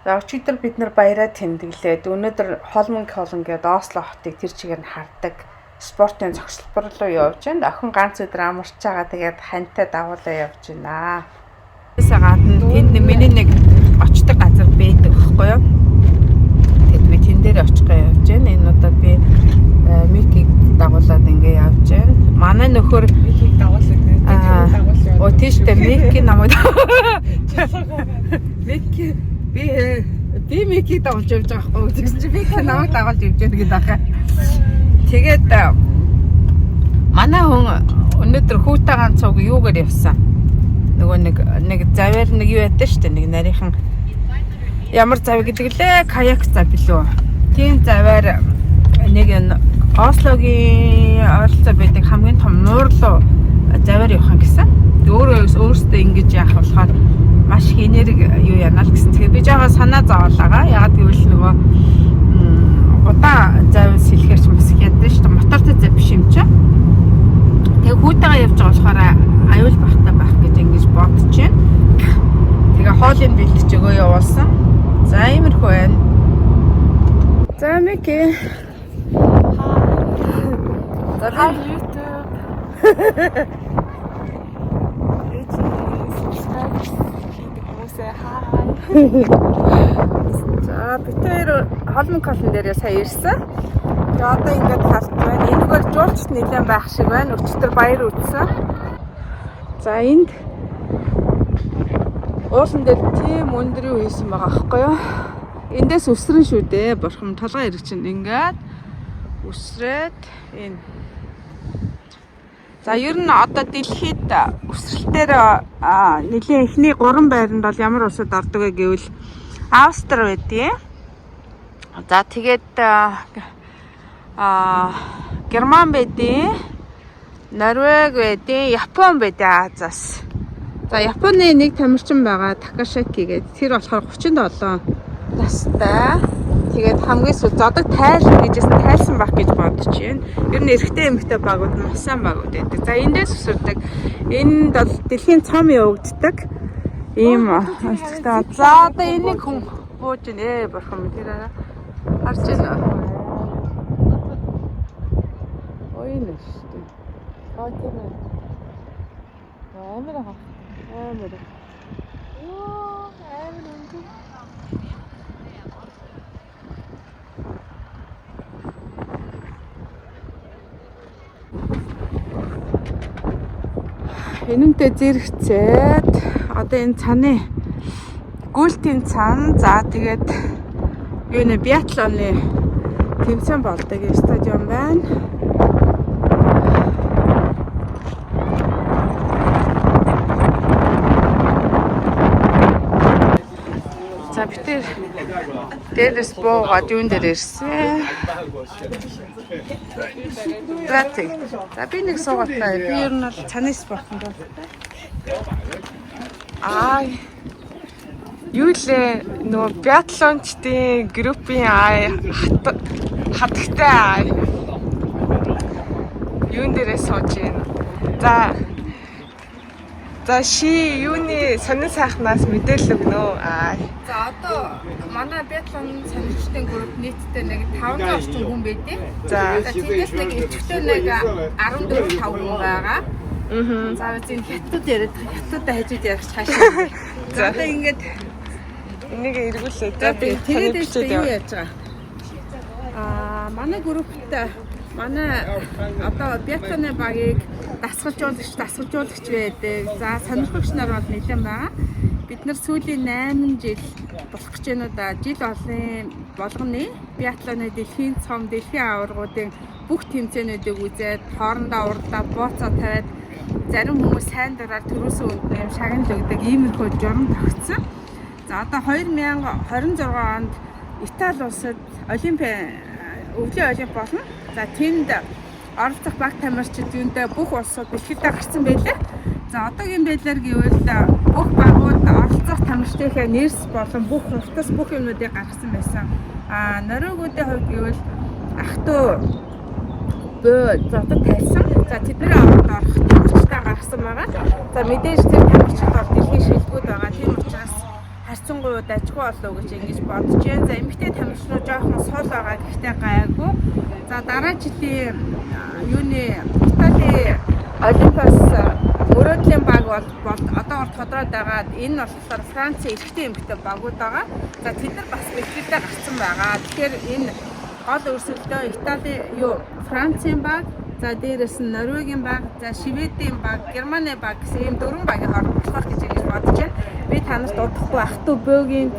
Өчигдөр бид нар баяраа тэмдэглээд өнөөдөр Холмонг гээд Осло хотыг тэр чигээр нь хардаг спортын зогсолбор руу явж байна. Охин ганц өдөр амарч байгаа. Тэгээд хантай дагуулаа явж байна. Тэсээ гадна тэнд миний нэг очдог газар байдаг байхгүй юу? Тэгэд би тэн дээр очихгаа явж байна. Энэ удаа би Микийг дагуулад ингээ явж байна. Манай нөхөр Микийг дагуулдаг. Оо тийштэй Мики намайг Мики би Микийг дагуулж явж байгаа байхгүй юу? Тэгсэн чи Мики намайг дагуулж явж байна гэдэг ахаа. Тэгээд манай хүн өнөөдөр хүүтэй ганцууг юугаар явсан? Нөгөө нэг заваар нэг юу ядсан шүү дээ. Нэг нарийнхан ямар зав гэдэг лээ? Каяк зав билүү? Тийм заваар нэг Ослогийн ойролцоо байдаг хамгийн том нуур руу заваар явах гэсэн. Өөрөөсөө ингэж яах болохоор маш их энерги юу яана л гэсэн. Тэгэхээр би жаахан санаа зовоолаа. Ягаад гэвэл нөгөө удаан завь сэлхэрч бас ядсан шүү дээ. Мотортой зав биш юм чи. Тэгээ хүүтэйгээ явж байгаа болохоор аюул багтаа байх гэж ингэж бодож байна. Тэгээ хоолыг бэлтэж өгөө явуулсан. За иймэрхүү байна. За Мики. Hi YouTube. За бид хоёр Холмонг дээр сая ирсэн. Тэгээ одоо ингээд харж байна. Энэ бол жуулчд нэлээд байх шиг байна. Өчигдөр баяр үзсэн. За энд уулан дээр тийм өндөр юу хийсэн байгаа аахгүй юу? Эндээс өсрөн шүү дээ. Бурхан толгой ирэх чинь ингээд өсрээд энэ. За ер нь одоо дэлхийд өсрэлтээр нэлийн эхний 3 байранд бол ямар улсад ордог вэ гэвэл Австри байдیں۔ За тэгээд Герман байдیں۔ Норвег байдیں۔ Япон байдیں Азиас. За Японы нэг тамирчин байгаа Такашаки гэдэг. Тэр болохоор 37 настай. Тэгээд хамгийн сүүл зодог тайлсан гэжсэн тайлсан байх гэж бодож байна. Ер нь эрэгтэй эмэгтэй багууд нь сайн багууд байдаг. За эндээс өсөрдөг. Энд бол дэлхийн цом явагддаг. Ийм онцгой. За одоо энийг хүн бууж нэ бурхан тэрээрээ харж байна. Ой нэ шүү. Аа тийм ээ. Амар аа. Амар. Йоо, амар үнэн. Энэнтэй зэрэгцээд одоо энэ цаны гүйлтийн цан за тэгээд юу нэ биатлоны тэмцээн болдог стадион байна. За бид дээрээс буугаад юун дээр ирсэн. За би нэг суугатай. Би ер нь бол цаны спортод бол. Юу лээ нөгөө биатлончдын группийн хатагтай юун дээрээ сууж байна. За ши юуны сонин сайхнаас мэдээлэл өгнө. За одоо манай биатлон сонирхчдын групп нийтдээ нэг 500 орчим хүн байдیں۔ За тиймээс нэг өчигдөр нэг 14-5 хүн байгаа. За үгүй хятад яриад хятадтай хажууд ярих цаашаа. За одоо ингээд энийг эргүүлээ. За би тэгээд юу яаж байгаа? Манай группт манай одоо биатлоны багийг дасгалжуулагч байдаг. За сонирхогч нар бол нэлээд байгаа. Бид нар сүүлийн 8 жил болох гэж байна да. Жил болгоны биатлоны дэлхийн цом, дэлхийн аваргуудын бүх тэмцээнүүдийг үзээд хоорондоо урдаа бууцаа тавиад зарим хүмүүс сайн дураар төрөөсөө юм шагнал өгдөг иймэрхүү журам тогтсон. За одоо 2026 онд Итали улсад өвлийн олимп болно. За тэнд оролцох баг тамирчид юундээ бүх улсууд дэлхийдээ гарсан байлаа. За одоогийн байдлаар гэвэл бүх багууд оролцох тамирчдынхаа нэрс болон бүх хувцас бүх юмнуудыг гаргасан байсан. Норвегуудын хувьд гэвэл ах トゥ зодог тайлсан. За тэдний аваад орох тамирчдаа гаргасан байгаа. За мэдээж тэр тамирчид бол дэлхийн шилжүүлүүд байгаа. Тийм учраас харьцангуй дажгүй болов гэж ингэж бодож байна. За эмэгтэй тамирчнууд жоохон сул байгаа гэхдээ гайгүй. За дараа жилийн Итали Олимпиас мөрөөдлийн баг бол одоогор тодорхой байгаад энэ болохоор Францын эрэгтэй эмэгтэй багууд байгаа. За тэд нар бас бэлтгэлдээ гарсан байгаа. Тэгэхээр энэ гол өрсөлдөө Итали Францын баг, за дээрээс нь Норвегийн баг, за Шведийн баг, Германы баг гэсэн ийм 4 багийн хооронд болох гэж бодож байна. Би танарт удахгүй ах トゥ Бөөгийн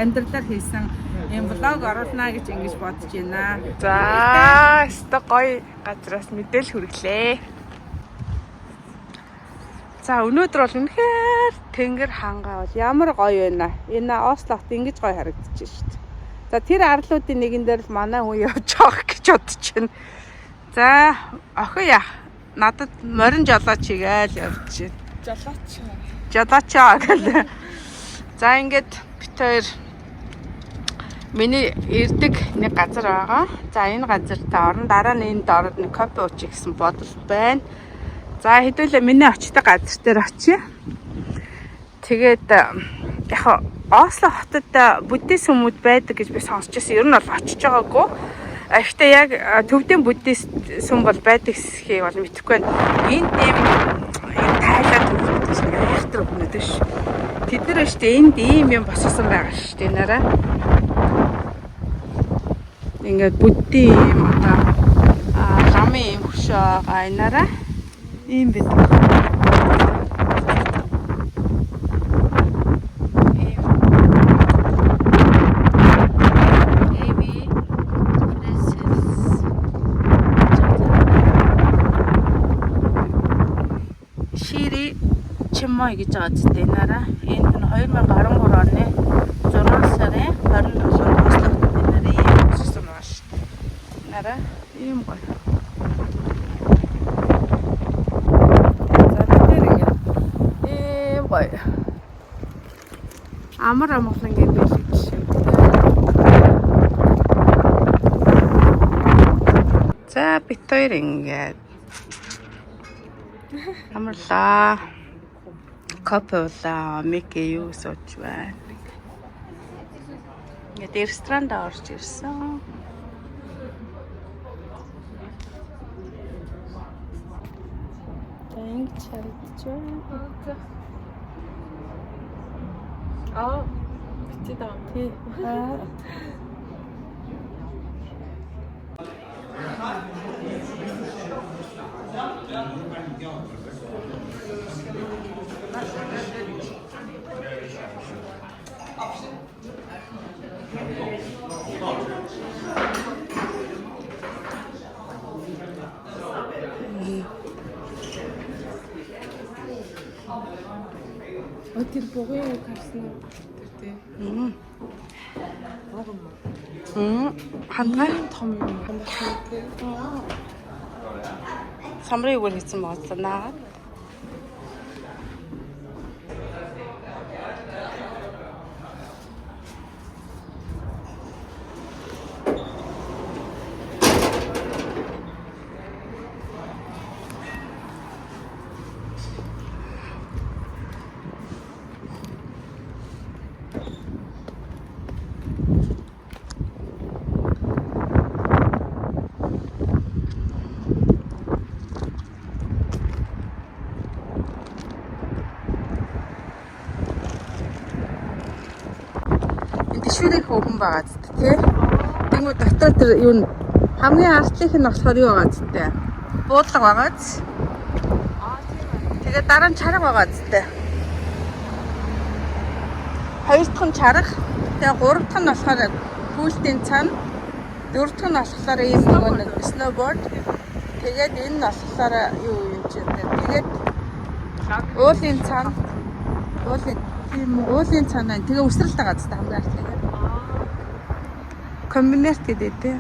амьдралаар хийсэн ийм блог оруулна гэж ингэж бодож байна. За, өстө гоё газраас мэдээлэл хүргэлээ. За, өнөөдөр бол үнэхээр тэнгэр хангаа бол ямар гоё байна. Энэ Ослогт ингэж гоё харагдчих шүү дээ. За, тэр арлуудын нэгэн дээр л манай хүн явж байгаа гэж бодож байна. За, охин яах? Надад морин жолооч хийгээл явж байна. Жолоочоо гэл. За, ингээд бит хоёр миний ирдэг нэг газар байгаа. За, энэ газар та орон дараа нь энэ дорд нэг кофе уучих гэсэн бодол байна. За, хэдүүлээ миний очдог газар дээр очие. Тэгээд яг Осло хотод буддист хүмүүс байдаг гэж би сонсч байсан. Ер нь бол очиж байгаагүй. Гэхдээ яг төвдийн буддист сүм бол байдаг гэхийг бол мэдэхгүй байна. Энд ийм тайлаад төвлөрдөг шиг айхтар өгнөд ш. Тэд нар шүү дээ энд ийм юм босгосон байгаа шүү дээ нараа. Ингээд буддийн юм одоо ламын юм хөшөө гайнараа ийм байдаг. Чимой гэж байгаа зү нараа. Энэ нь 2013 оны 6 сарын 27-нд Ослогт нараа ийм болсон байна шүү. Нараа ийм гоё. За тэр ийм гоё. Амар амгалан гэж бэлгэж шүү. За бит хоёр ингээд амарлаа. Кофе меке юу сууж байна. Ингээд ресторанд орж ирсэн. Тэнк чарч байна. Битээ тий. Тэр богоо карсан тий. Хангай том юм хандсан тий. Самрыг үгээр хийсэн бодлоо. Шүрэг хөөн байгаа зү тий. Тэнгүү дотор тэр юу хамгийн артлынх нь болохоор юу байгаа зү тий. Буудлага байгаа зү. Тэгээд дараа нь чарга байгаа зү тий. Хоёр дахь нь чарга. Тэгээд гурав дахь нь болохоор пүүлтийн цан. Дөрөв дахь нь болохоор ийм нэг сноуборд. Тэгээд энэ нь болохоор юу юм чи тий. Тэгээд уулын цан. Уулын цан. Тэгээ өсрэлт байгаа зү хамгийн артлыг. Комбинерт гэдэг тий.